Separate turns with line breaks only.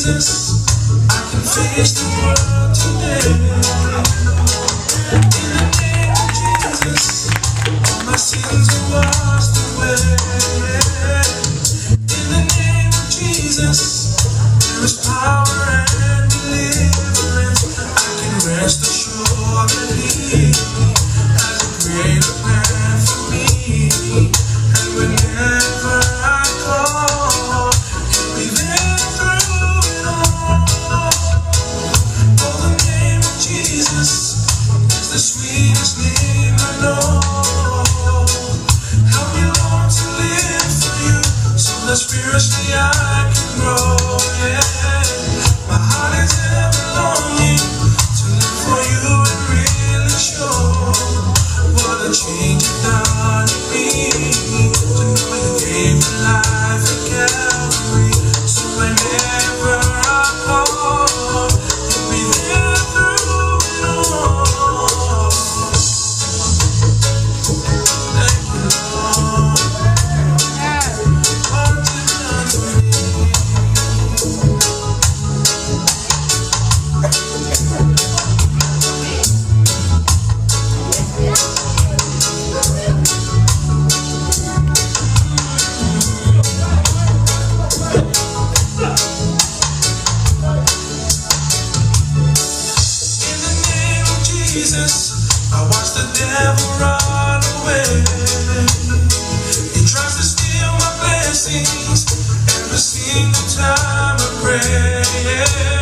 Jesus, I can face the world today. In the name of Jesus, all my sins are washed away. In the name of Jesus, there is power and deliverance. I can rest assured that He has a greater plan for me. And whenever I call, He'll be there through it all. Oh, the name of Jesus is the sweetest name I know. Help me, Lord, to live for You, so that spiritually I can grow. Yeah, my heart is ever longing to live for You and really show what a change You've done in me. To know You gave your life at Calvary, so whenever I call, You'll be there through it all. Thank You, Lord, what You've done for me. In the name of Jesus, I watch the devil run away. He tries to steal my blessings every single time I pray.